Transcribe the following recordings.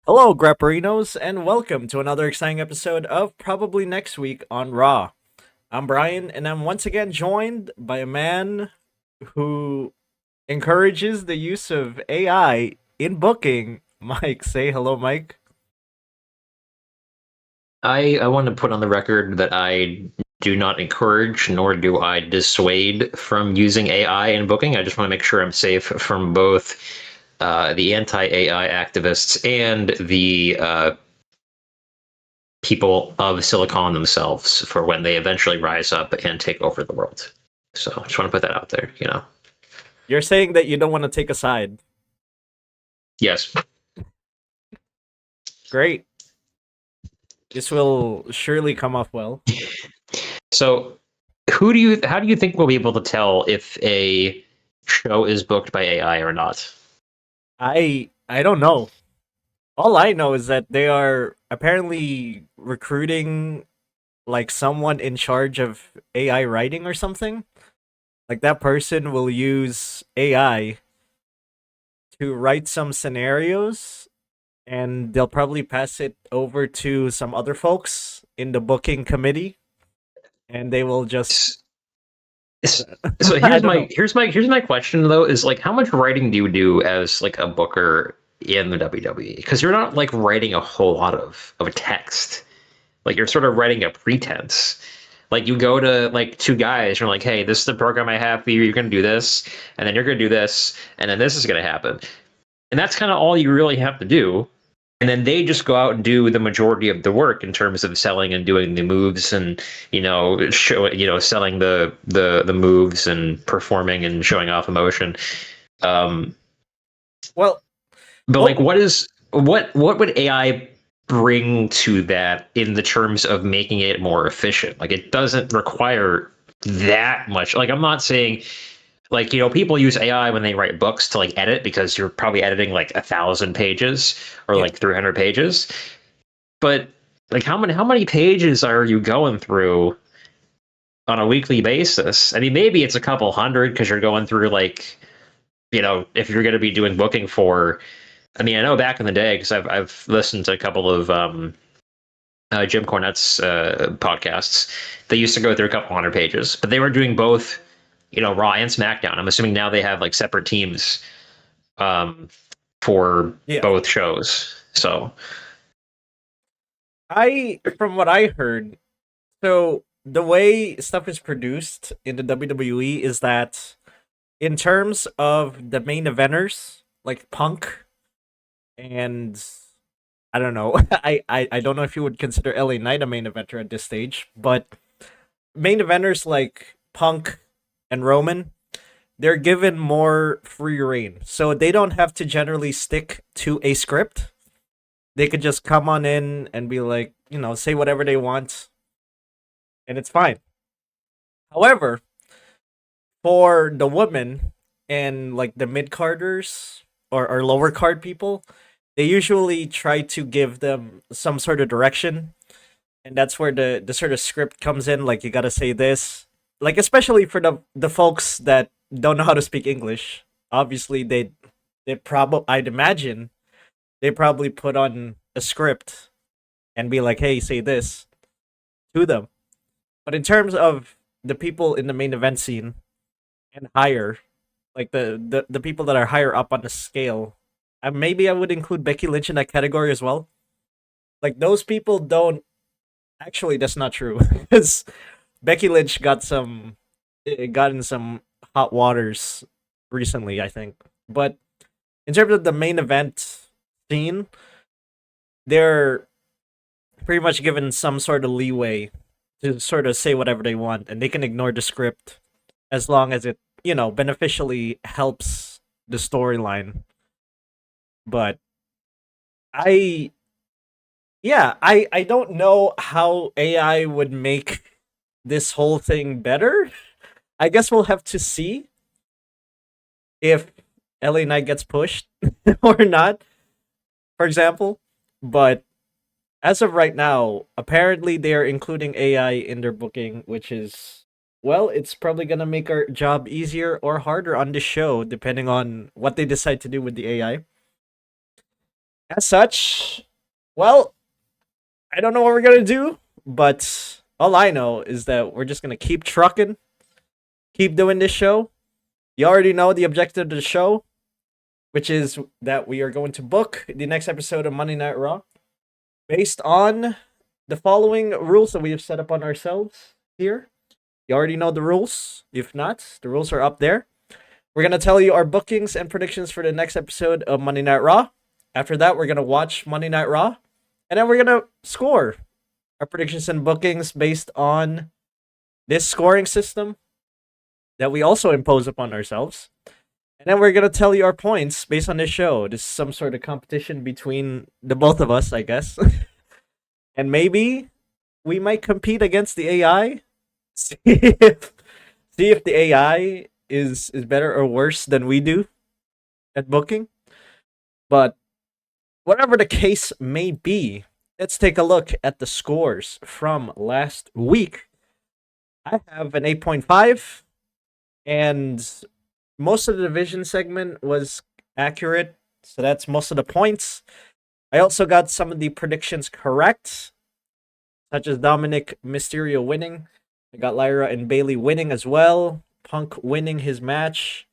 Hello, Grapperinos, and welcome to another exciting episode of Probably Next Week on Raw. I'm Bryon, and I'm once again joined by a man who encourages the use of AI in booking. Mike, say hello, Mike. I want to put on the record that I do not encourage nor do I dissuade from using AI in booking. I just want to make sure I'm safe from both the anti-AI activists and the people of Silicon themselves for when they eventually rise up and take over the world. So I just want to put that out there. You're saying that you don't want to take a side. Yes. Great. This will surely come off well. So how do you think we'll be able to tell if a show is booked by AI or not? I don't know. All I know is that they are apparently recruiting like someone in charge of AI writing or something. Like that person will use AI to write some scenarios and they'll probably pass it over to some other folks in the booking committee and they will just S- So I here's don't my know. here's my question though is like how much writing do you do as like a booker in the WWE? Because you're not like writing a whole lot of a text. Like you're sort of writing a pretense. Like you go to like two guys, you're like, hey, this is the program I have for you. You're gonna do this, and then you're gonna do this, and then this is gonna happen. And that's kind of all you really have to do. And then they just go out and do the majority of the work in terms of selling and doing the moves and selling the moves and performing and showing off emotion. Um, Well, but like, oh, what would AI bring to that in the terms of making it more efficient? Like, it doesn't require that much. Like, I'm not saying like people use AI when they write books to like edit because you're probably editing like 1,000 pages or yeah. like 300 pages. But like how many pages are you going through on a weekly basis? I mean, maybe it's a couple hundred because you're going through like if you're going to be doing booking for. I mean, I know back in the day because I've listened to a couple of Jim Cornette's podcasts. They used to go through a couple hundred pages, but they were doing both, Raw and SmackDown. I'm assuming now they have like separate teams um, for Yeah. both shows. So I from what I heard, so the way stuff is produced in the WWE is that in terms of the main eventers, like Punk and I don't know. I don't know if you would consider LA Knight a main eventer at this stage, but main eventers like Punk and Roman, they're given more free reign. So they don't have to generally stick to a script. They could just come on in and be like, say whatever they want, and it's fine. However, for the women and like the mid carders or lower card people, they usually try to give them some sort of direction, and that's where the sort of script comes in. Like you gotta say this, like especially for the folks that don't know how to speak English. Obviously, they probably I'd imagine they probably put on a script and be like, "Hey, say this" to them. But in terms of the people in the main event scene and higher, like the people that are higher up on the scale, maybe I would include Becky Lynch in that category as well. Like those people don't actually. That's not true because Becky Lynch got in some hot waters recently, I think. But in terms of the main event scene, they're pretty much given some sort of leeway to sort of say whatever they want, and they can ignore the script as long as it beneficially helps the storyline. But I yeah, I don't know how AI would make this whole thing better. I guess we'll have to see if LA Knight gets pushed or not, for example. But as of right now, apparently they are including AI in their booking, which is well, it's probably gonna make our job easier or harder on the show, depending on what they decide to do with the AI. As such, well, I don't know what we're gonna do, but all I know is that we're just gonna keep trucking, keep doing this show. You already know the objective of the show, which is that we are going to book the next episode of Monday Night Raw based on the following rules that we have set up on ourselves here. You already know the rules. If not, the rules are up there. We're going to tell you our bookings and predictions for the next episode of Monday Night Raw. After that, we're going to watch Monday Night Raw. And then we're going to score our predictions and bookings based on this scoring system that we also impose upon ourselves. And then we're going to tell you our points based on this show. This is some sort of competition between the both of us, I guess. And maybe we might compete against the AI. See if the AI is better or worse than we do at booking. But whatever the case may be, let's take a look at the scores from last week. I have an 8.5, and most of the division segment was accurate, so that's most of the points. I also got some of the predictions correct, such as Dominic Mysterio winning. I got Lyra and Bailey winning as well, Punk winning his match,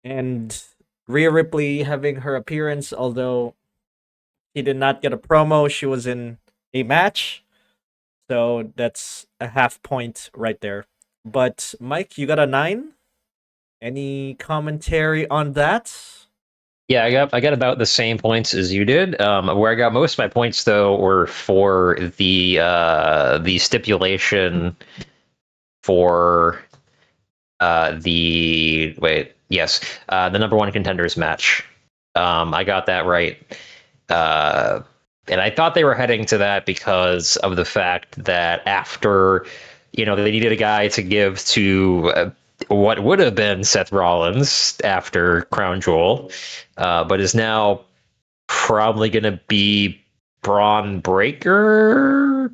and Rhea Ripley having her appearance, although he did not get a promo. She was in a match, so that's a half point right there. But Mike, you got a 9? Any commentary on that? Yeah, I got about the same points as you did. Where I got most of my points though were for the stipulation for the number one contenders match. I got that right. And I thought they were heading to that because of the fact that after, they needed a guy to give to what would have been Seth Rollins after Crown Jewel, but is now probably going to be Braun Breaker,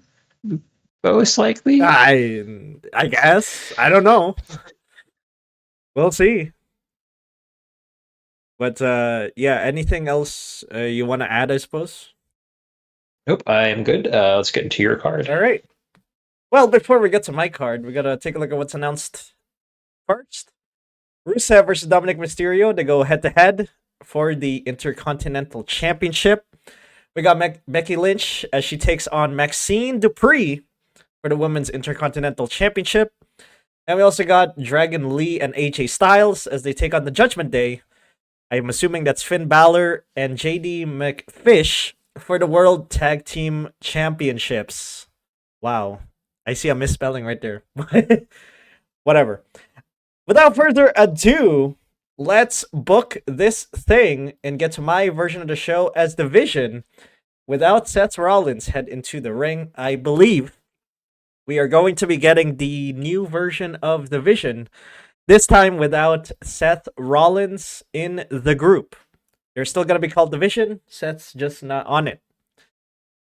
most likely. I guess. I don't know. We'll see. But yeah, anything else you want to add, I suppose? Nope, I am good. Let's get into your card. All right. Well, before we get to my card, we got to take a look at what's announced first. Rusev versus Dominic Mysterio. They go head-to-head for the Intercontinental Championship. We got Becky Lynch as she takes on Maxxine Dupree for the Women's Intercontinental Championship. And we also got Dragon Lee and AJ Styles as they take on the Judgment Day. I'm assuming that's Finn Balor and JD McFish for the World Tag Team Championships. Wow. I see a misspelling right there. Whatever. Without further ado, let's book this thing and get to my version of the show as Division without Seth Rollins head into the ring. I believe we are going to be getting the new version of Division, this time without Seth Rollins in the group. They're still going to be called Division. Seth's just not on it.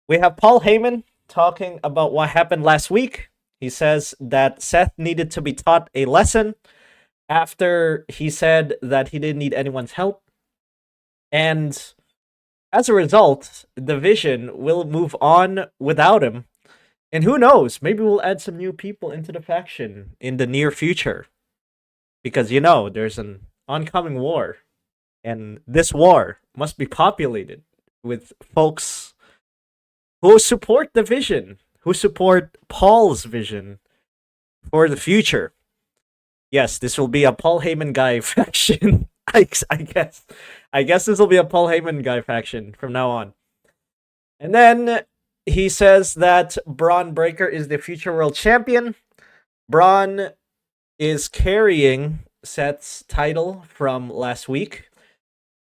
We have Paul Heyman talking about what happened last week. He says that Seth needed to be taught a lesson after he said that he didn't need anyone's help. And as a result, Division will move on without him. And who knows, maybe we'll add some new people into the faction in the near future. Because, there's an oncoming war. And this war must be populated with folks who support the vision, who support Paul's vision for the future. Yes, this will be a Paul Heyman guy faction. I guess. I guess this will be a Paul Heyman guy faction from now on. And then he says that Braun Breaker is the future world champion. Braun is carrying Seth's title from last week.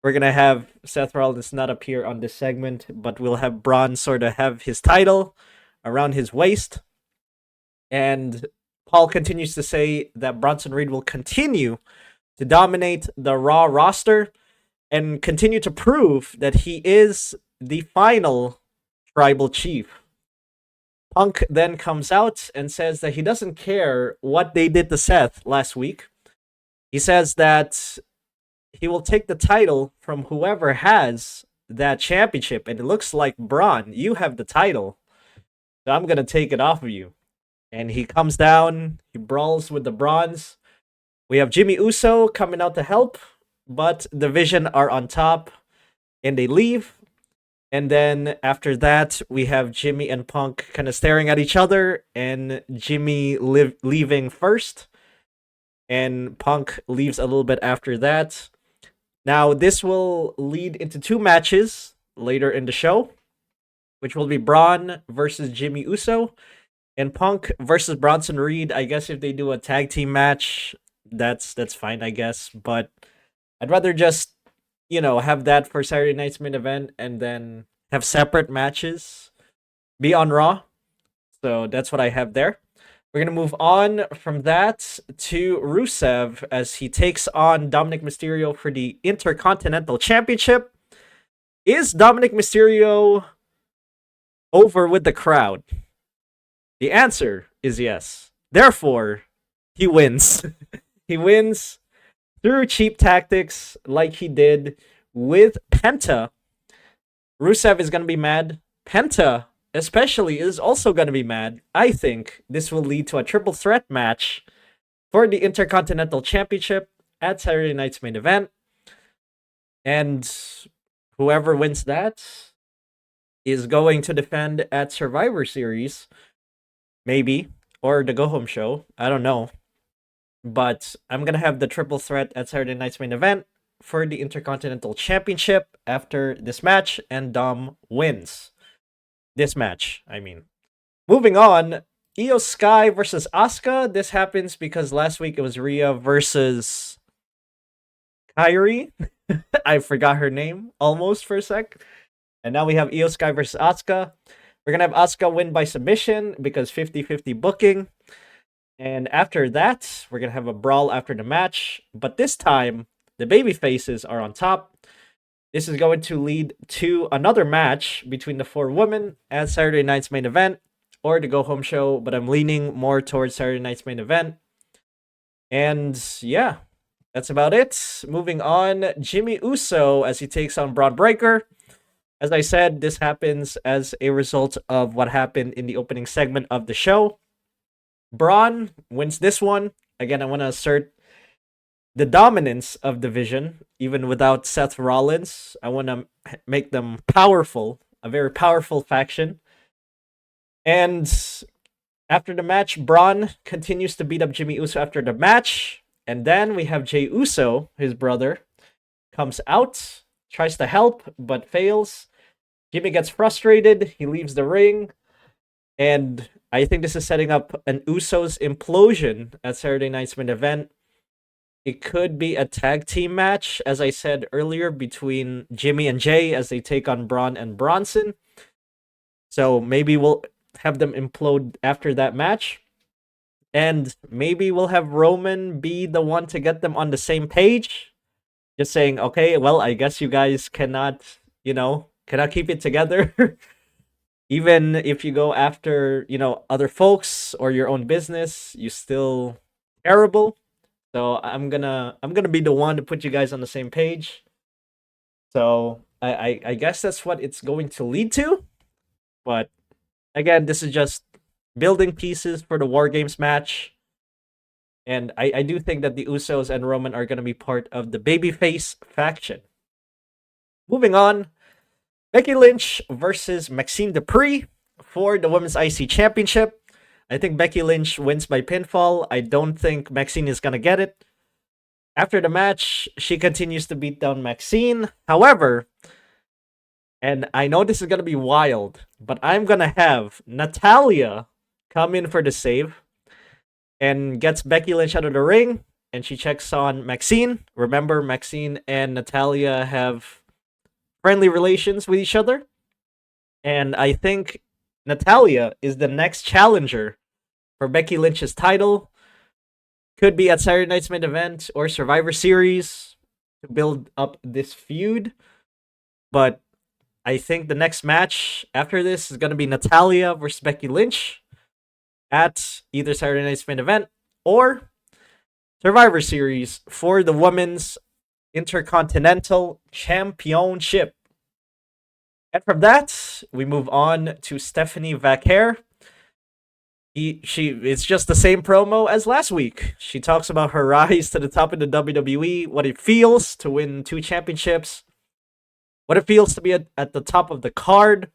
We're going to have Seth Rollins not appear on this segment, but we'll have Braun sort of have his title around his waist. And Paul continues to say that Bronson Reed will continue to dominate the Raw roster and continue to prove that he is the final tribal chief. Punk then comes out and says that he doesn't care what they did to Seth last week. He says that he will take the title from whoever has that championship, and it looks like, Braun, you have the title, so I'm gonna take it off of you. And he comes down, he brawls with the bronze. We have Jimmy Uso coming out to help, but the Vision are on top, and they leave. And then after that, we have Jimmy and Punk kind of staring at each other, and Jimmy leaving first, and Punk leaves a little bit after that. Now, this will lead into 2 matches later in the show, which will be Braun versus Jimmy Uso, and Punk versus Bronson Reed. I guess if they do a tag team match, that's fine, I guess. But I'd rather just, have that for Saturday night's main event and then have separate matches be on Raw. So that's what I have there. We're going to move on from that to Rusev as he takes on Dominic Mysterio for the Intercontinental Championship. Is Dominic Mysterio over with the crowd? The answer is yes. Therefore, he wins. He wins through cheap tactics like he did with Penta. Rusev is going to be mad. Penta, especially, is also going to be mad. I think this will lead to a triple threat match for the Intercontinental Championship at Saturday night's main event. And whoever wins that is going to defend at Survivor Series, maybe, or the Go Home Show. I don't know. But I'm going to have the triple threat at Saturday night's main event for the Intercontinental Championship after this match, and Dom wins this match, I mean. Moving on, Io Sky versus Asuka. This happens because last week it was Rhea versus Kairi. I forgot her name almost for a sec. And now we have Io Sky versus Asuka. We're going to have Asuka win by submission because 50-50 booking. And after that, we're going to have a brawl after the match. But this time, the baby faces are on top. This is going to lead to another match between the 4 women at Saturday night's main event or the Go Home Show. But I'm leaning more towards Saturday night's main event. And yeah, that's about it. Moving on, Jimmy Uso as he takes on Braun Breaker. As I said, this happens as a result of what happened in the opening segment of the show. Braun wins this one. Again, I want to assert the dominance of the Vision, even without Seth Rollins. I want to make them powerful, a very powerful faction. And after the match, Braun continues to beat up Jimmy Uso after the match. And then we have Jey Uso, his brother, comes out, tries to help, but fails. Jimmy gets frustrated. He leaves the ring. And I think this is setting up an Usos implosion at Saturday night's main event. It could be a tag team match, as I said earlier, between Jimmy and Jey as they take on Braun and Bronson. So maybe we'll have them implode after that match. And maybe we'll have Roman be the one to get them on the same page. Just saying, okay, well, I guess you guys cannot keep it together. Even if you go after, other folks or your own business, you still terrible. So I'm gonna be the one to put you guys on the same page. So I guess that's what it's going to lead to. But again, this is just building pieces for the War Games match. And I do think that the Usos and Roman are going to be part of the babyface faction. Moving on, Becky Lynch versus Maxxine Dupri for the Women's IC Championship. I think Becky Lynch wins by pinfall. I don't think Maxxine is going to get it. After the match, she continues to beat down Maxxine. However, and I know this is going to be wild, but I'm going to have Natalya come in for the save and gets Becky Lynch out of the ring, and she checks on Maxxine. Remember, Maxxine and Natalya have friendly relations with each other. And I think Natalya is the next challenger for Becky Lynch's title. Could be at Saturday night's main event or Survivor Series to build up this feud. But I think the next match after this is going to be Natalya versus Becky Lynch at either Saturday night's main event or Survivor Series for the Women's Intercontinental Championship. And from that, we move on to Stephanie Vaquer. It's just the same promo as last week. She talks about her rise to the top of the WWE, what it feels to win 2 championships, what it feels to be at the top of the card.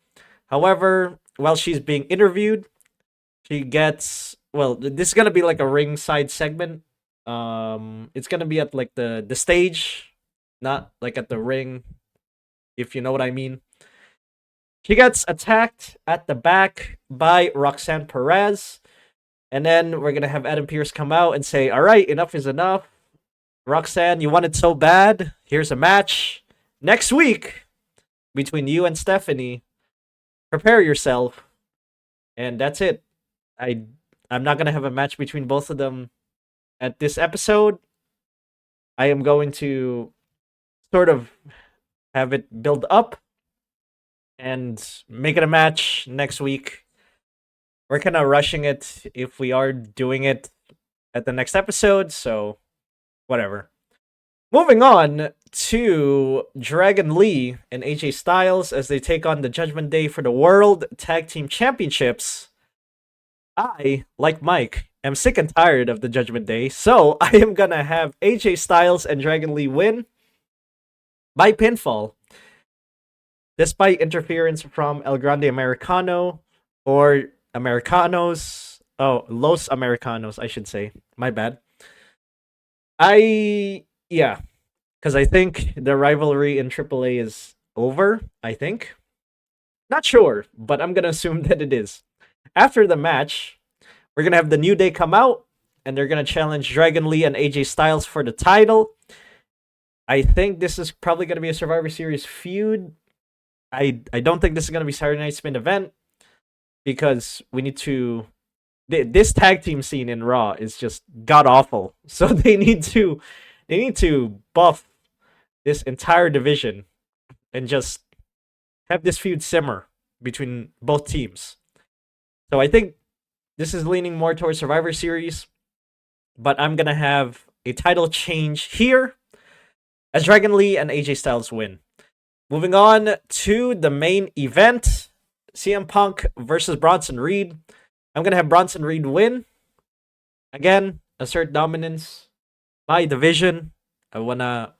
However, while she's being interviewed, she gets, well, this is gonna be like a ringside segment. It's gonna be at like the stage, not like at the ring, if you know what I mean. She gets attacked at the back by Roxanne Perez. And then we're going to have Adam Pearce come out and say, all right, enough is enough. Roxanne, you want it so bad. Here's a match next week between you and Stephanie. Prepare yourself. And that's it. I'm not going to have a match between both of them at this episode. I am going to sort of have it build up and make it a match next week. We're kind of rushing it if we are doing it at the next episode, so whatever. Moving on to Dragon Lee and AJ Styles as they take on the Judgment Day for the World Tag Team Championships. I, like Mike, am sick and tired of the Judgment Day, so I am gonna have AJ Styles and Dragon Lee win by pinfall, despite interference from El Grande Americano or Americanos. Oh, Los Americanos, I should say. My bad. Yeah, because I think the rivalry in AAA is over, I think. Not sure, but I'm going to assume that it is. After the match, we're going to have the New Day come out, and they're going to challenge Dragon Lee and AJ Styles for the title. I think this is probably going to be a Survivor Series feud. I don't think this is going to be Saturday Night's main event, because we need to... This tag team scene in Raw is just god-awful. So they need to buff this entire division and just have this feud simmer between both teams. So I think this is leaning more towards Survivor Series, but I'm going to have a title change here as Dragon Lee and AJ Styles win. Moving on to the main event, CM Punk versus Bronson Reed. I'm going to have Bronson Reed win. Again, assert dominance by division. I want to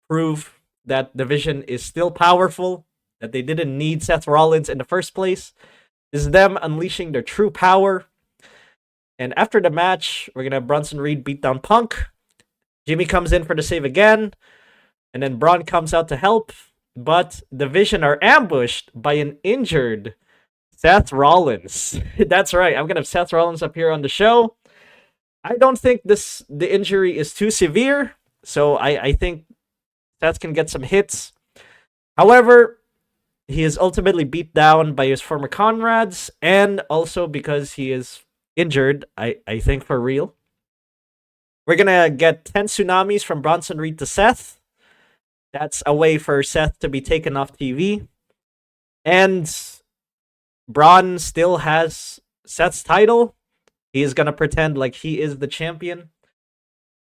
prove that division is still powerful, that they didn't need Seth Rollins in the first place. This is them unleashing their true power. And after the match, we're going to have Bronson Reed beat down Punk. Jimmy comes in for the save again. And then Braun comes out to help. But Division are ambushed by an injured Seth Rollins. That's right. I'm going to have Seth Rollins up here on the show. I don't think the injury is too severe. So I think Seth can get some hits. However, he is ultimately beat down by his former comrades. And also because he is injured, I think for real. We're going to get 10 tsunamis from Bronson Reed to Seth. That's a way for Seth to be taken off TV. And Braun still has Seth's title. He is going to pretend like he is the champion.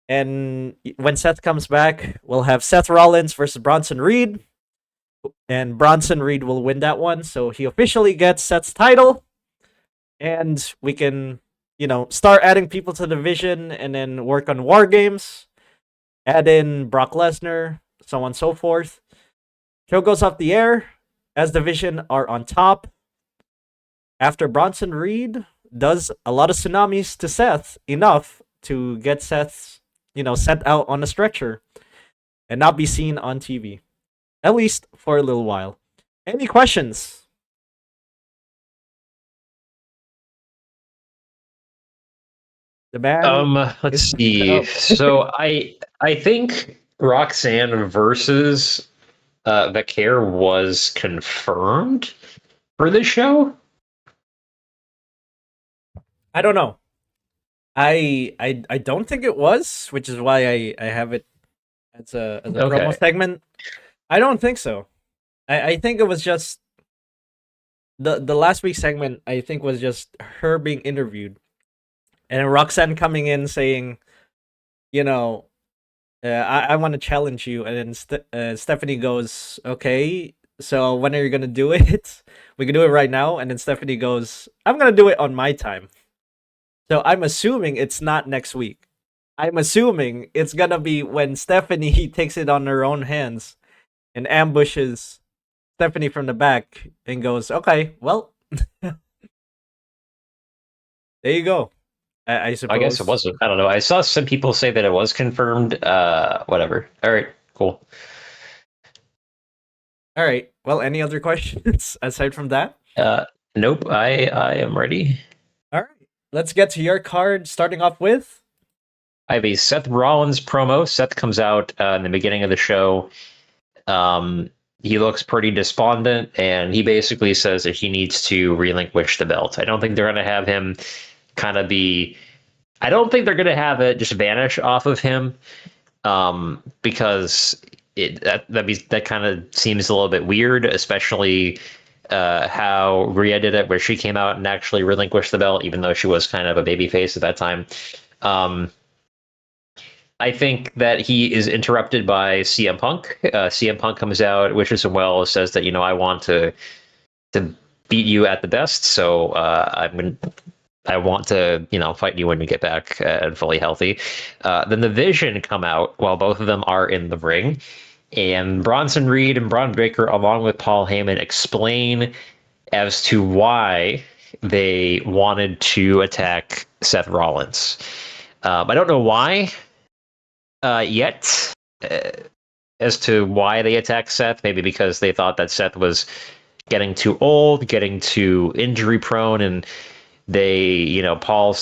And when Seth comes back, we'll have Seth Rollins versus Bronson Reed. And Bronson Reed will win that one. So he officially gets Seth's title. And we can, start adding people to the division and then work on War Games. Add in Brock Lesnar, so on and so forth. Show goes off the air as Division are on top. After Bronson Reed does a lot of tsunamis to Seth, enough to get Seth, sent out on a stretcher and not be seen on TV. At least for a little while. Any questions? The man. Let's see. So I think Roxanne versus Vaquer was confirmed for this show. I don't know. I don't think it was, which is why I have it as a promo segment. I don't think so. I think it was just the last week's segment. I think was just her being interviewed, and Roxanne coming in saying, I want to challenge you, and then Stephanie goes, okay, So when are you gonna do it? We can do it right now. And then Stephanie goes, I'm gonna do it on my time. So I'm assuming it's not next week. I'm assuming it's gonna be when Stephanie takes it on her own hands and ambushes Stephanie from the back and goes, okay, well, there you go. I suppose. I guess it wasn't. I don't know. I saw some people say that it was confirmed. Whatever. All right, cool. All right. Well, any other questions aside from that? Nope. I am ready. All right. Let's get to your card, starting off with. I have a Seth Rollins promo. Seth comes out in the beginning of the show. He looks pretty despondent, and he basically says that he needs to relinquish the belt. I don't think they're going to have him kind of be. I don't think they're going to have it just vanish off of him, because that kind of seems a little bit weird, especially how Rhea did it, where she came out and actually relinquished the belt, even though she was kind of a babyface at that time. I think that he is interrupted by CM Punk. CM Punk comes out, wishes him well, says that, I want to beat you at the best, so I want to, fight you when you get back and fully healthy. Then the Vision come out while both of them are in the ring, and Bronson Reed and Braun Breaker, along with Paul Heyman, explain as to why they wanted to attack Seth Rollins. I don't know why yet, as to why they attacked Seth. Maybe because they thought that Seth was getting too old, getting too injury prone, and Paul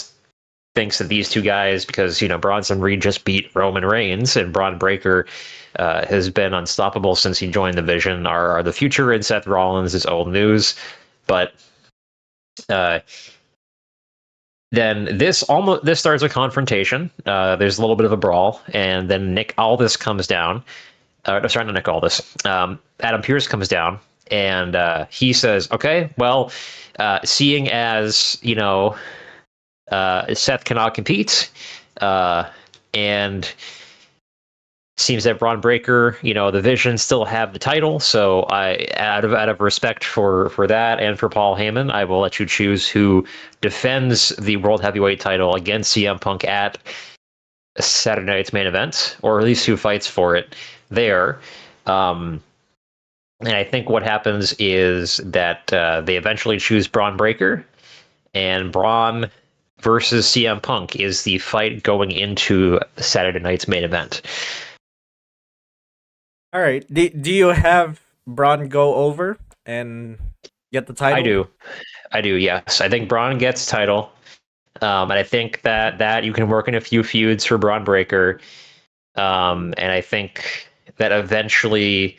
thinks that these two guys, because Bronson Reed just beat Roman Reigns and Braun Breaker has been unstoppable since he joined the Vision, are the future, and Seth Rollins is old news. But then this starts a confrontation. There's a little bit of a brawl, and then Nick Aldis comes down. Sorry, not Nick Aldis. Adam Pearce comes down, and he says, "Okay, well, seeing as Seth cannot compete, and seems that Braun Breaker, the Vision still have the title. So out of respect for that and for Paul Heyman, I will let you choose who defends the World Heavyweight title against CM Punk at Saturday night's main event, or at least who fights for it there." And I think what happens is that they eventually choose Braun Breaker, and Braun versus CM Punk is the fight going into Saturday night's main event. All right. Do you have Braun go over and get the title? I do. Yes, I think Braun gets title, and I think that you can work in a few feuds for Braun Breaker, and I think that eventually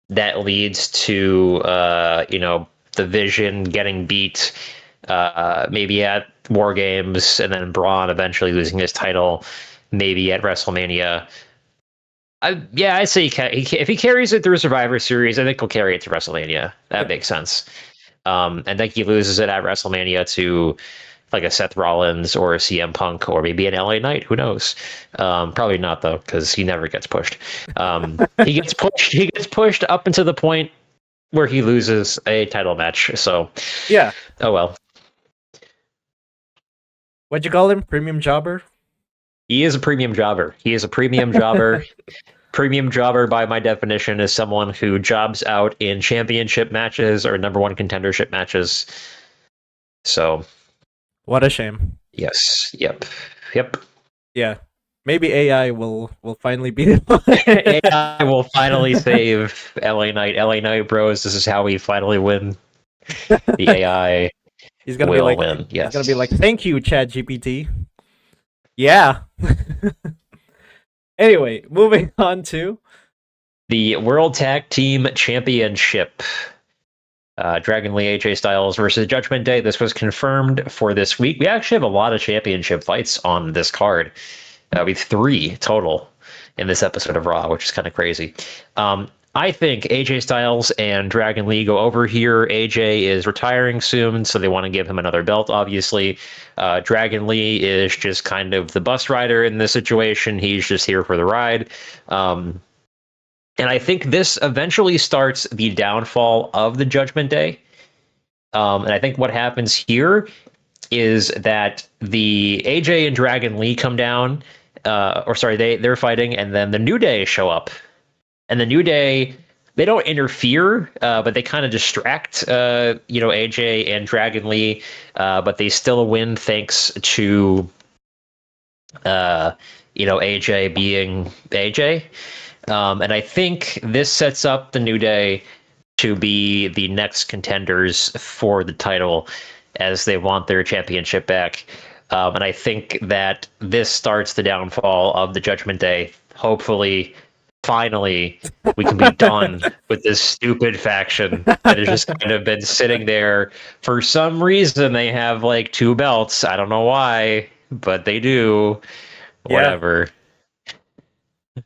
that leads to the Vision getting beat, maybe at War Games, and then Braun eventually losing his title, maybe at WrestleMania. I say if he carries it through Survivor Series, I think he'll carry it to WrestleMania. That makes sense. And then he loses it at WrestleMania to like a Seth Rollins or a CM Punk or maybe an LA Knight. Who knows? Probably not though, because he never gets pushed. He gets pushed. He gets pushed up until the point where he loses a title match. So yeah. Oh well. What'd you call him? Premium jobber? He is a premium jobber. Premium jobber, by my definition, is someone who jobs out in championship matches or number one contendership matches. So, what a shame. Yes. Yep. Yeah. Maybe AI will finally beat him. AI will finally save LA Knight. LA Knight Bros. This is how we finally win. The AI He's gonna be like, win. Yes. He's gonna be like, thank you, ChatGPT. Yeah. Anyway, moving on to the World Tag Team Championship. Dragon Lee, AJ Styles versus Judgment Day. This was confirmed for this week. We actually have a lot of championship fights on this card. We have 3 total in this episode of Raw, which is kind of crazy. I think AJ Styles and Dragon Lee go over here. AJ is retiring soon, so they want to give him another belt, obviously. Dragon Lee is just kind of the bus rider in this situation. He's just here for the ride. And I think this eventually starts the downfall of the Judgment Day. And I think what happens here is that the AJ and Dragon Lee come down, they're fighting, and then the New Day show up. And the New Day, they don't interfere, but they kind of distract, AJ and Dragon Lee, but they still win thanks to, AJ being AJ. And I think this sets up the New Day to be the next contenders for the title as they want their championship back. And I think that this starts the downfall of the Judgment Day. Hopefully, finally, we can be done with this stupid faction that has just kind of been sitting there. For some reason, they have like 2 belts. I don't know why, but they do. Whatever.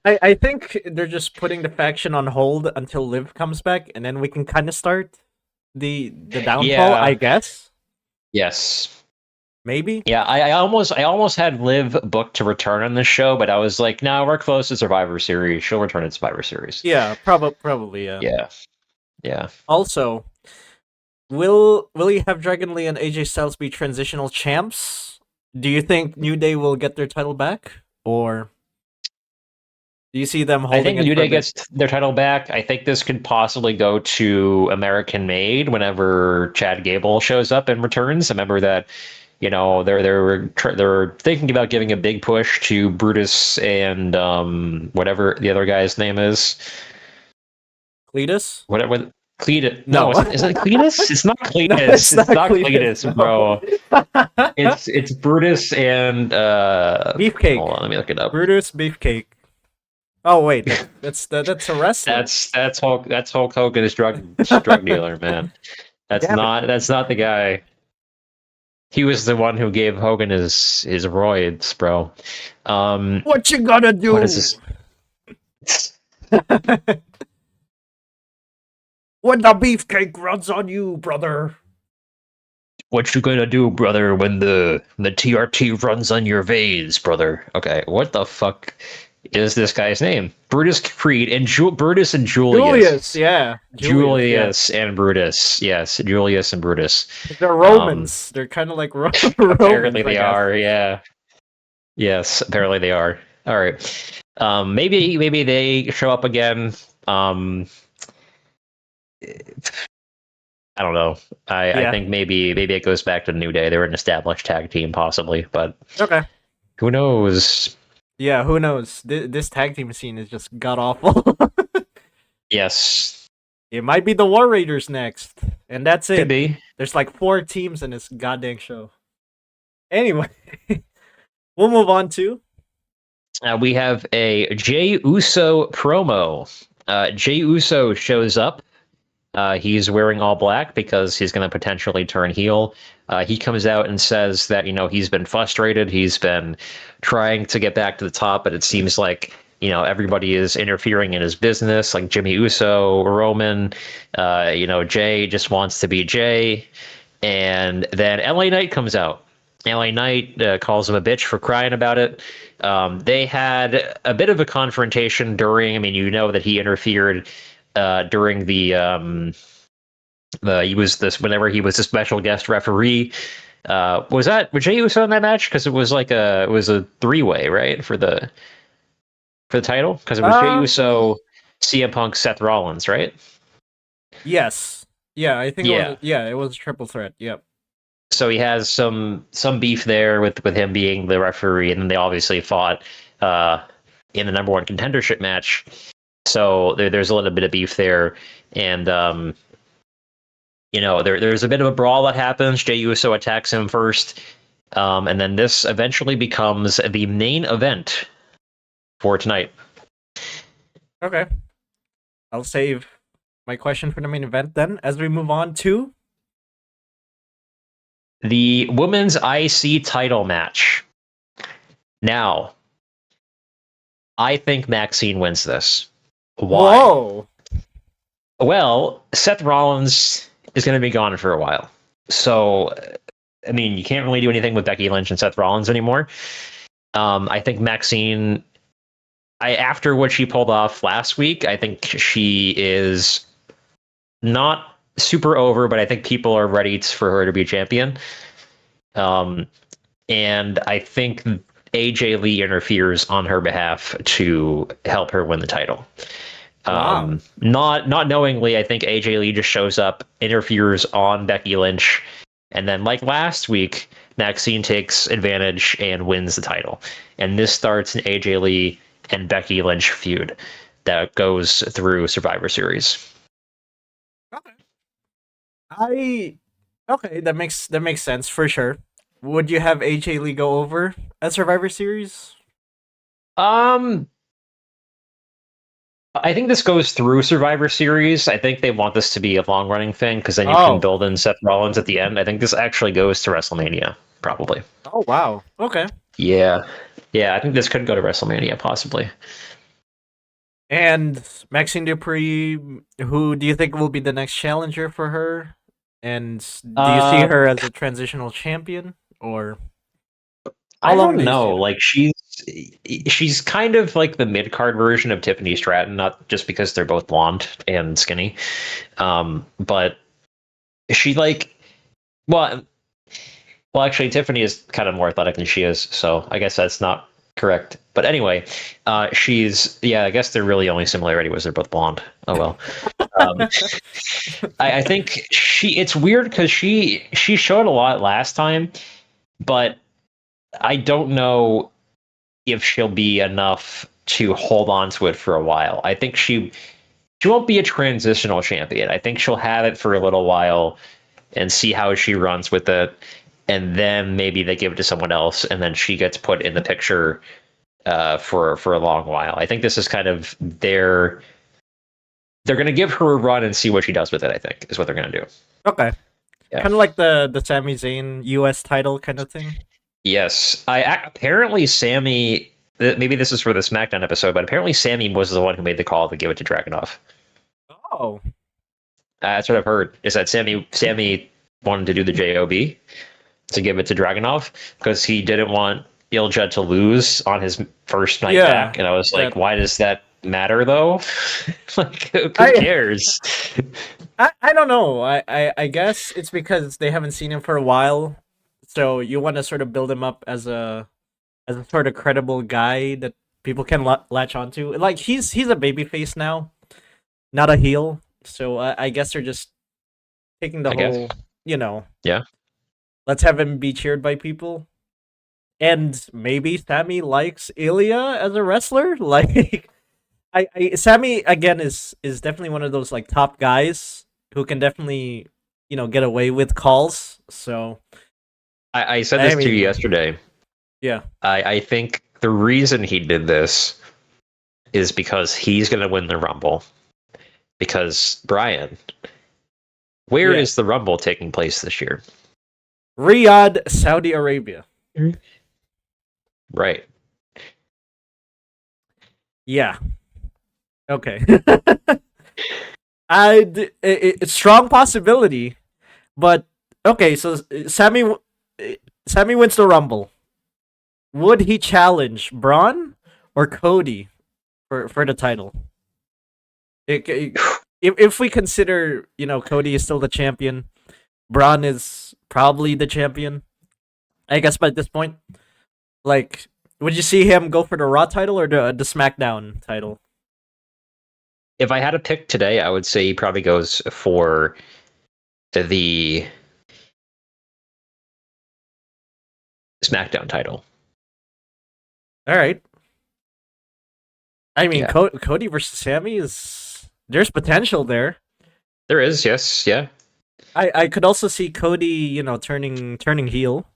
I think they're just putting the faction on hold until Liv comes back, and then we can kind of start the downfall, I guess. Yes. Maybe. Yeah, I almost had Liv booked to return on this show, but I was like, no, we're close to Survivor Series. She'll return at Survivor Series. Yeah, probably. Yeah. Yeah. Also, will you have Dragon Lee and AJ Styles be transitional champs? Do you think New Day will get their title back, or do you see them holding? I think New Day gets their title back. I think this could possibly go to American Made whenever Chad Gable shows up and returns. I remember that, they're thinking about giving a big push to Brutus and whatever the other guy's name is. Cletus? Whatever. Cletus. No, is it Cletus? It's not Cletus. No, it's not Cletus, Cletus, bro. It's Brutus and Beefcake. Hold on, let me look it up. Brutus Beefcake. Oh wait, that's a wrestler. That's Hulk Hogan's drug dealer, man. That's not the guy. He was the one who gave Hogan his roids, bro. What you gonna do? What is this? When the beefcake runs on you, brother. What you gonna do, brother, when the TRT runs on your veins, brother? Okay, what the fuck is this guy's name? Brutus Creed and Brutus and Julius. Yeah. Julius and Brutus. Yes, Julius and Brutus. They're Romans. They're kind of like Romans. Apparently they are, yeah. Yes, apparently they are. All right. Maybe they show up again. I don't know. I think maybe it goes back to the New Day. They were an established tag team, possibly, but okay. Who knows? Yeah, who knows? This tag team scene is just god awful. Yes. It might be the War Raiders next, and that's it. Could be. There's like 4 teams in this goddamn show. Anyway, we'll move on to. We have a Jey Uso promo. Jey Uso shows up. He's wearing all black because he's going to potentially turn heel. He comes out and says that, he's been frustrated. He's been trying to get back to the top, but it seems like, everybody is interfering in his business, like Jimmy Uso, Roman. Jey just wants to be Jey. And then LA Knight comes out. LA Knight calls him a bitch for crying about it. They had a bit of a confrontation during, that he interfered during whenever he was a special guest referee. Was Jey Uso in that match? Because it was like a 3-way, right, for the title? Because it was Jey Uso, CM Punk, Seth Rollins, right? Yes. Yeah, I think it was a triple threat. Yep. So he has some beef there with him being the referee, and then they obviously fought in the number 1 contendership match. So there's a little bit of beef there, and there's a bit of a brawl that happens. Jey Uso attacks him first, and then this eventually becomes the main event for tonight. Okay, I'll save my question for the main event then, as we move on to the women's IC title match. Now, I think Maxxine wins this. Why? Whoa. Well, Seth Rollins is going to be gone for a while. So, you can't really do anything with Becky Lynch and Seth Rollins anymore. I think Maxxine, after what she pulled off last week, I think she is not super over, but I think people are ready for her to be champion. And I think AJ Lee interferes on her behalf to help her win the title. Wow. Not knowingly, I think AJ Lee just shows up, interferes on Becky Lynch, and then like last week, Maxxine takes advantage and wins the title. And this starts an AJ Lee and Becky Lynch feud that goes through Survivor Series. Okay. I okay, that makes sense for sure. Would you have AJ Lee go over at Survivor Series? Um, I think this goes through Survivor Series. I think they want this to be a long running thing because then you can Oh. build in Seth Rollins at the end. I think this actually goes to WrestleMania, probably. Oh wow. Okay. Yeah. Yeah, I think this could go to WrestleMania, possibly. And Maxine Dupree, who do you think will be the next challenger for her? And do you see Uh, her as a transitional champion, or how I long don't do you see know. her? Like she's kind of like the mid card version of Tiffany Stratton, not just because they're both blonde and skinny, but she like well, actually Tiffany is kind of more athletic than she is, so I guess that's not correct. But anyway, she's I guess their really only similarity was they're both blonde. Oh well. Um, I think it's weird because she showed a lot last time, but I don't know if she'll be enough to hold on to it for a while. I think she won't be a transitional champion. I think she'll have it for a little while and see how she runs with it, and then maybe they give it to someone else, and then she gets put in the picture for a long while. I think this is kind of they're going to give her a run and see what she does with it. I think is what they're going to do. Okay, Yeah. kind of like the Sami Zayn U.S. title kind of thing. Yes. Apparently Sammy. Maybe this is for the SmackDown episode, but apparently Sammy was the one who made the call to give it to Dragunov. Oh, That's what I've heard. Is that Sammy wanted to do the job to give it to Dragunov because he didn't want Ilja to lose on his first night yeah. back, and I was like, That why does that matter though? Like, who I cares? I don't know. I guess it's because they haven't seen him for a while, so you want to sort of build him up as a sort of credible guy that people can latch onto. Like he's a babyface now, not a heel. So I guess they're just taking the I guess. whole, you know, Yeah. let's have him be cheered by people. And maybe Sammy likes Ilya as a wrestler. Like Sammy again is definitely one of those like top guys who can definitely get away with calls. So I said I this to you mean, yesterday. yeah, I think the reason he did this is because he's going to win the Rumble. Because, Bryan, where yeah, is the Rumble taking place this year? Riyadh, Saudi Arabia. Right. Yeah. Okay. It's strong possibility, but okay. So Sammy wins the Rumble. Would he challenge Braun or Cody for the title? If we consider Cody is still the champion, Braun is probably the champion. I guess by this point, like, would you see him go for the Raw title or the SmackDown title? If I had to pick today, I would say he probably goes for the SmackDown title. All right. I mean, Yeah. Cody versus Sammy there's potential there. There is, yes, yeah. I could also see Cody, turning heel.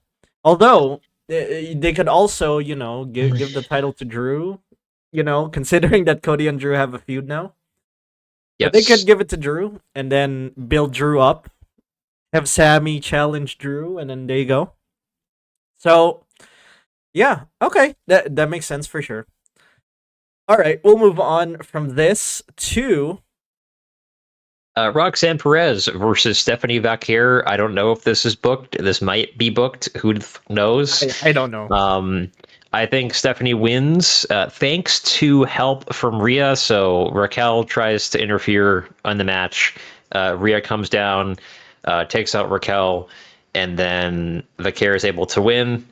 Although they could also, give the title to Drew. Considering that Cody and Drew have a feud now, but they could Yes. give it to Drew and then build Drew up. Have Sammy challenge Drew, and then there you go. So yeah, okay, that makes sense for sure. All right, we'll move on from this to Roxanne Perez versus Stephanie Vaquer. I don't know if this is booked. This might be booked. Who knows? I don't know. Um, I think Stephanie wins thanks to help from Rhea. So Raquel tries to interfere on the match. Rhea comes down, takes out Raquel, and then Vaquer is able to win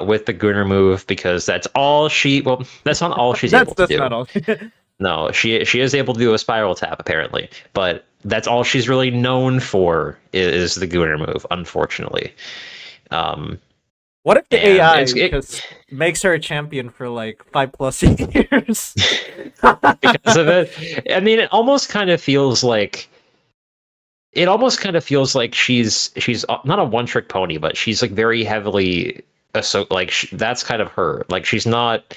with the Gunner move because that's all she. Well, that's not all she's able to that's do. not all. No, she is able to do a spiral tap apparently, but that's all she's really known for is the Gunner move. Unfortunately. What if the And AI it just makes her a champion for like 5+ years? because of it. I mean, it almost kind of feels like she's not a one trick pony, but she's like very heavily so like that's kind of her. Like she's not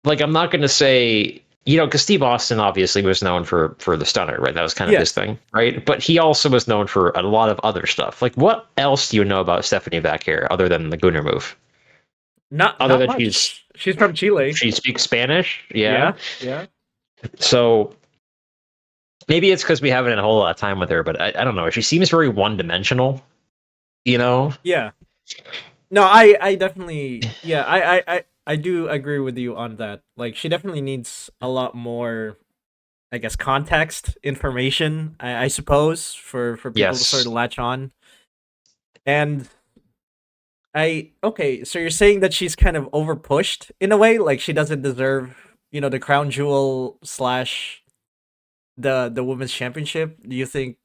like I'm not going to say because Steve Austin obviously was known for the stunner, right? That was kind of his thing, right? But he also was known for a lot of other stuff. Like what else do you know about Stephanie Vaquer other than the Gunner move? Not Other than much. She's from Chile. she speaks Spanish, Yeah. So maybe it's because we haven't had a whole lot of time with her, but I don't know. She seems very one-dimensional, Yeah. No, I definitely I do agree with you on that. Like she definitely needs a lot more, I guess, context, information, I suppose, for people to sort Yes. of latch on. And okay, so you're saying that she's kind of overpushed in a way, like she doesn't deserve, the crown jewel slash the women's championship. Do you think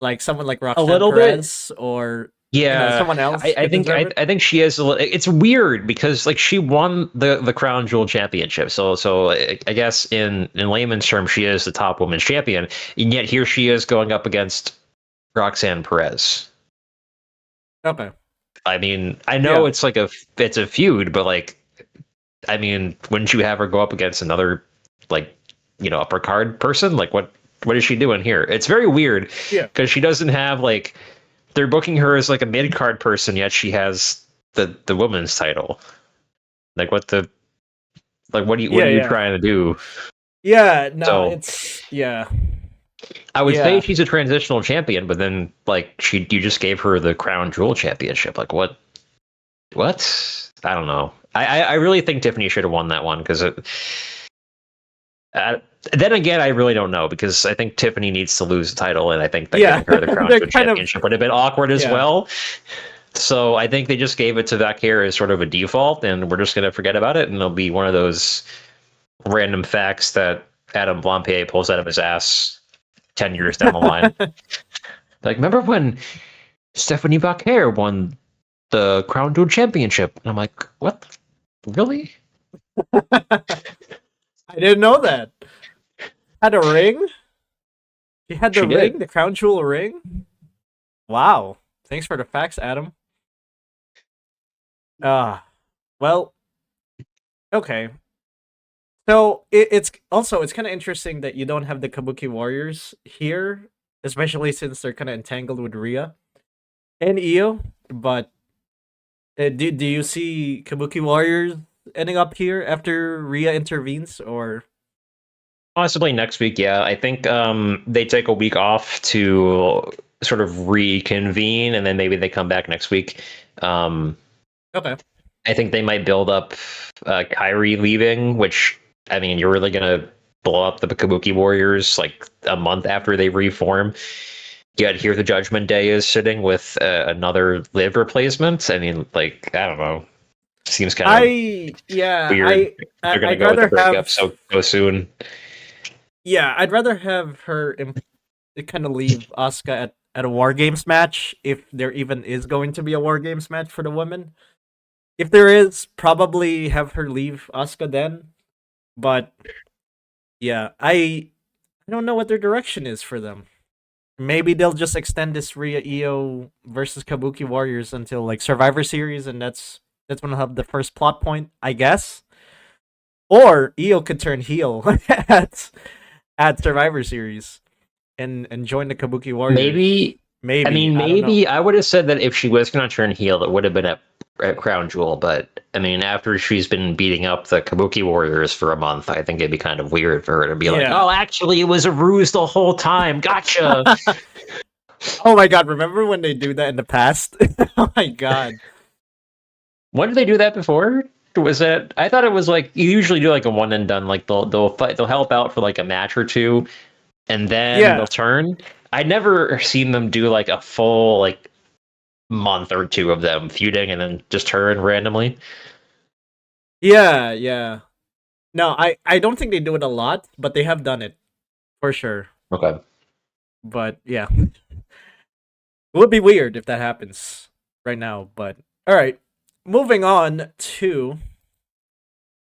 like someone like A Roxanne little Perez or Yeah, someone else I could think deserve it? I think she is. It's weird because like she won the crown jewel championship, so I guess in layman's terms she is the top women's champion, and yet here she is going up against Roxanne Perez. Okay. I mean, I know Yeah. it's a feud, but like, I mean, wouldn't you have her go up against another like upper card person? Like what is she doing here? It's very weird Yeah. because she doesn't have like they're booking her as like a mid card person, yet she has the women's title. Like what what are you Yeah. trying to do? Yeah, no, So it's yeah. I would say Yeah. she's a transitional champion, but then like you just gave her the crown jewel championship. Like what? I don't know. I really think Tiffany should have won that one because then again, I really don't know because I think Tiffany needs to lose the title, and I think that Yeah. giving her the crown They're jewel kind of championship would have been awkward as yeah. well. So I think they just gave it to Vaquer as sort of a default, and we're just going to forget about it, and it'll be one of those random facts that Adam Blampier pulls out of his ass 10 years down the line. Like, remember when Stephanie Vaquer won the Crown Jewel Championship? And I'm like, what? Really? I didn't know that. Had a ring? She had the She ring, did. the crown jewel ring? Wow. Thanks for the facts, Adam. Well, okay. So it's kind of interesting that you don't have the Kabuki Warriors here, especially since they're kind of entangled with Rhea and Io. But do you see Kabuki Warriors ending up here after Rhea intervenes, or Possibly next week, yeah. I think they take a week off to sort of reconvene, and then maybe they come back next week. okay? I think they might build up Kyrie leaving, which I mean, you're really gonna blow up the Kabuki Warriors like a month after they reform. Yet here, the Judgment Day is sitting with another Liv replacement. I mean, like I don't know, seems kind of weird. They're gonna I'd go with the rather breakup have so soon. I'd rather have her kind of leave Asuka at a War Games match, if there even is going to be a War Games match for the women. If there is, probably have her leave Asuka then. But yeah, I don't know what their direction is for them. Maybe they'll just extend this Rhea Io versus Kabuki Warriors until like Survivor Series, and that's when I'll have the first plot point, I guess. Or Io could turn heel at Survivor Series and join the Kabuki Warriors. Maybe. I Maybe. mean, I don't know. maybe I would have said that if she was going to turn heel, it would have been at Crown Jewel. But I mean, after she's been beating up the Kabuki Warriors for a month, I think it'd be kind of weird for her to be like, Yeah. "Oh, actually, it was a ruse the whole time. Gotcha." Oh my god, remember when they do that in the past? Oh my god. When did they do that before? Was it? I thought it was like you usually do like a one and done. Like they'll fight, they'll help out for like a match or two, and then they'll Yeah, turn. I never seen them do like a full like month or two of them feuding and then just turn randomly. yeah, yeah. No, I don't think they do it a lot, but they have done it for sure. Okay. But yeah, it would be weird if that happens right now. But all right, moving on to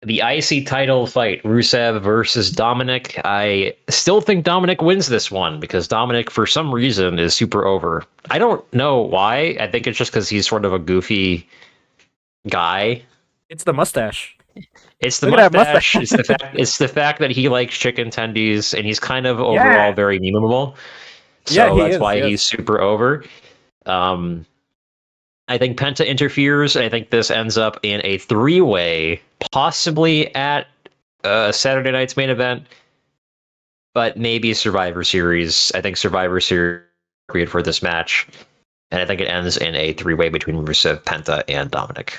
The IC title fight, Rusev versus Dominic. I still think Dominic wins this one because Dominic, for some reason, is super over. I don't know why. I think it's just because he's sort of a goofy guy. it's the mustache. It's the Look at that mustache. mustache. It's the fact. It's the fact that he likes chicken tendies, and he's kind of overall Yeah, very memeable. yeah, So he that's is. why he's Yes. super over. Um, I think Penta interferes. I think this ends up in a three-way, possibly at Saturday night's main event, but maybe Survivor Series. I think Survivor Series created for this match, and I think it ends in a three-way between Rusev, Penta, and Dominic.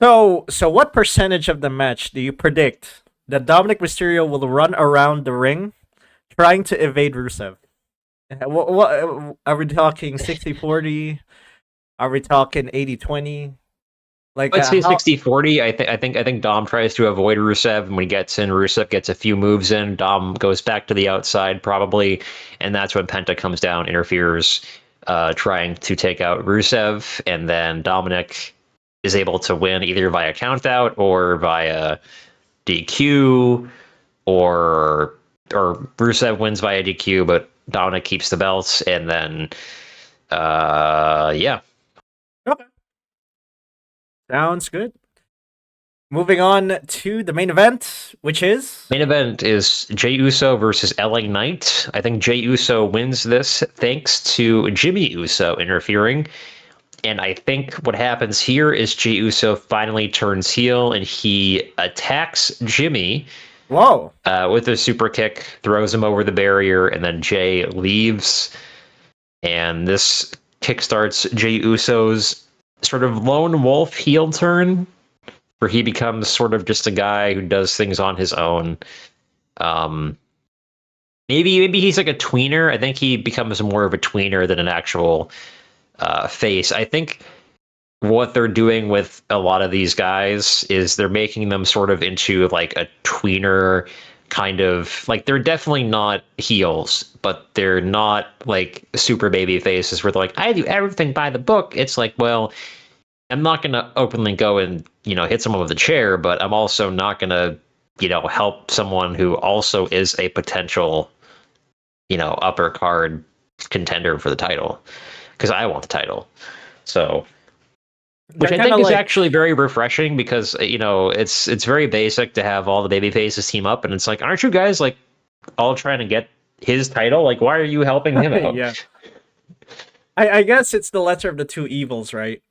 So what percentage of the match do you predict that Dominic Mysterio will run around the ring trying to evade Rusev? What are we talking 60-40? Are we talking 80-20? Like Let's say how 60-40. I think Dom tries to avoid Rusev, and when he gets in, Rusev gets a few moves in. Dom goes back to the outside probably, and that's when Penta comes down, interferes, trying to take out Rusev, and then Dominic is able to win either via countout or via DQ, or Rusev wins via DQ, but Dominic keeps the belts, and then yeah. Okay. Sounds good. Moving on to the main event, which is Main event is Jey Uso versus LA Knight. I think Jey Uso wins this thanks to Jimmy Uso interfering. And I think what happens here is Jey Uso finally turns heel and he attacks Jimmy whoa. with a super kick, throws him over the barrier, and then Jey leaves. And this kickstarts Jey Uso's sort of lone wolf heel turn, where he becomes sort of just a guy who does things on his own. Um, maybe he's like a tweener. I think he becomes more of a tweener than an actual face. I think what they're doing with a lot of these guys is they're making them sort of into like a tweener kind of like they're definitely not heels, but they're not like super baby faces where they're like, I do everything by the book. It's like, well, I'm not going to openly go and, hit someone with a chair, but I'm also not going to, help someone who also is a potential, upper card contender for the title because I want the title. So, which They're I kind think of is like actually very refreshing because, it's very basic to have all the baby faces team up. And it's like, aren't you guys like all trying to get his title? Like, why are you helping him out? yeah. I guess it's the lesser of the two evils, right?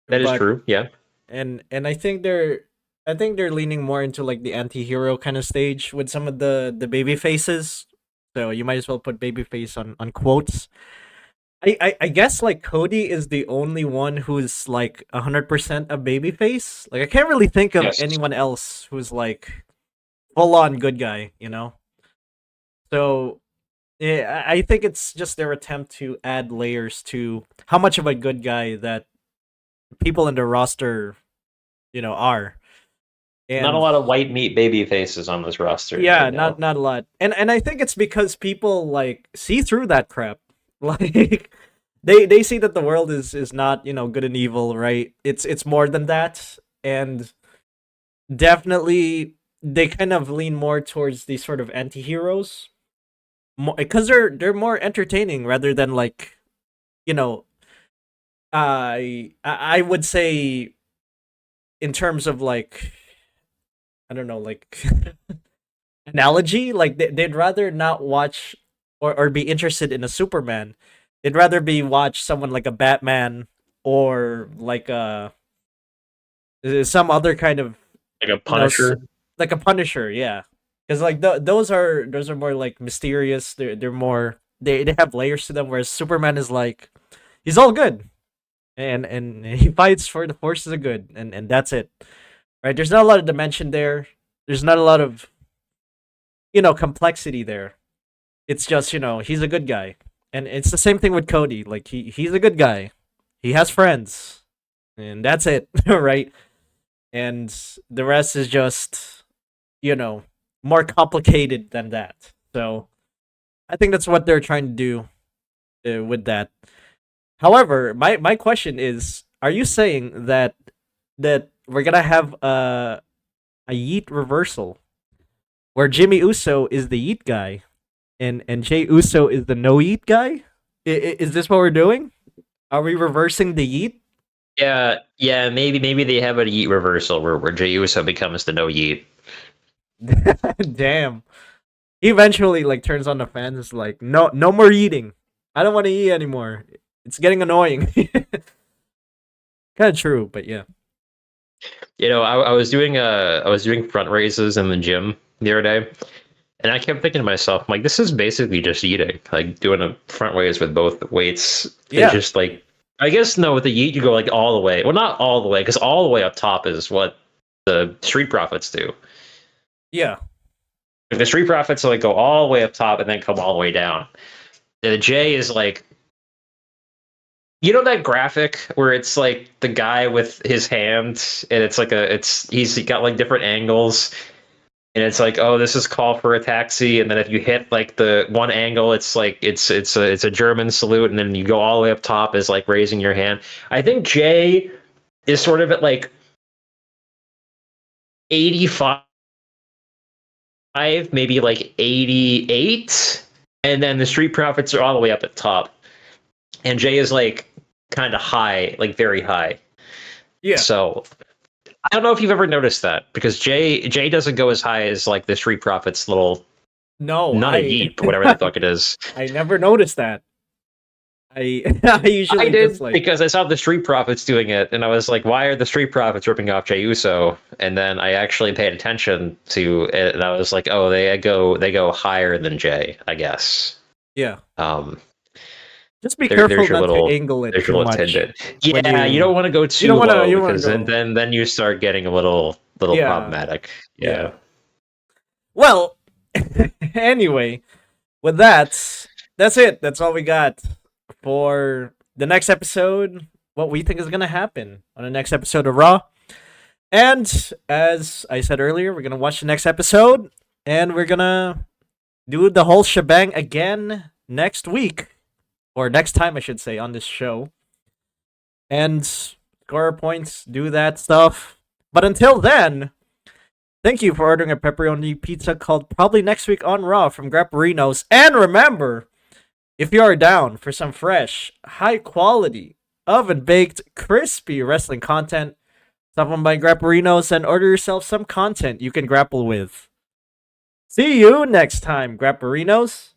That is But true. Yeah. and I think they're leaning more into like the anti-hero kind of stage with some of the baby faces. So you might as well put baby face on quotes. I guess like Cody is the only one who's like 100% a baby face. Like I can't really think of Yes. anyone else who's like full on good guy, you know? So yeah, I think it's just their attempt to add layers to how much of a good guy that people in the roster, are. Not a And lot of white meat baby faces on this roster. yeah, I not know. a lot. And I think it's because people like see through that crap. Like they see that the world is not, good and evil, right? It's more than that. And definitely they kind of lean more towards these sort of anti-heroes because they're more entertaining rather than like, you know, I would say in terms of like I don't know, like analogy, like they'd rather not watch or be interested in a Superman. They'd rather be watch someone like a Batman or like some other kind of Like a you know s- Punisher. like a Punisher, yeah. Because like those are more like mysterious. They're more they have layers to them. Whereas Superman is like he's all good. and he fights for the forces of good, and that's it. Right? There's not a lot of dimension there. There's not a lot of complexity there. It's just he's a good guy, and it's the same thing with Cody. Like he's a good guy. He has friends, and that's it, right? And the rest is just more complicated than that. So I think that's what they're trying to do with that. However, my question is: are you saying that we're gonna have a Yeet reversal where Jimmy Uso is the Yeet guy and Jey Uso is the no Yeet guy? Is this what we're doing? Are we reversing the Yeet? Yeah. Maybe they have a Yeet reversal where Jey Uso becomes the no Yeet. Damn. He eventually turns on the fans. It's like no more eating. I don't want to eat anymore. It's getting annoying. Kind of true, but yeah. I was doing front raises in the gym the other day, and I kept thinking to myself, I'm like, this is basically just eating, like doing a front raise with both weights. Yeah. It's just like, I guess no, with the Yeet you go like all the way. Well, not all the way, because all the way up top is what the Street Profits do. Yeah. If the Street Profits like go all the way up top and then come all the way down. The J is like, that graphic where it's like the guy with his hand and it's like he's got like different angles and it's like, oh, this is call for a taxi, and then if you hit like the one angle, it's like it's a German salute, and then you go all the way up top is like raising your hand. I think Jay is sort of at like 85, maybe like 88, and then the Street Profits are all the way up at top. And Jay is like kind of high, like very high. Yeah. So I don't know if you've ever noticed that, because Jay doesn't go as high as like the Street Profits little. No, not a Yeet, but whatever the fuck it is. I never noticed that. I usually did just because I saw the Street Profits doing it, and I was like, why are the Street Profits ripping off Jey Uso? And then I actually paid attention to it, and I was like, oh, they go higher than Jay, I guess. Yeah. Just be There's careful your not little, to angle it too much. Yeah, you don't want to go too low, because then you start getting a little problematic. Yeah. Well, anyway, with that's it. That's all we got for the next episode. What we think is going to happen on the next episode of Raw. And as I said earlier, we're going to watch the next episode, and we're going to do the whole shebang again next week. Or next time, I should say, on this show. And score points, do that stuff. But until then, thank you for ordering a pepperoni pizza called Probably Next Week on Raw from Grapperinos. And remember, if you are down for some fresh, high quality, oven-baked, crispy wrestling content, stop on by Grapperinos and order yourself some content you can grapple with. See you next time, Grapperinos.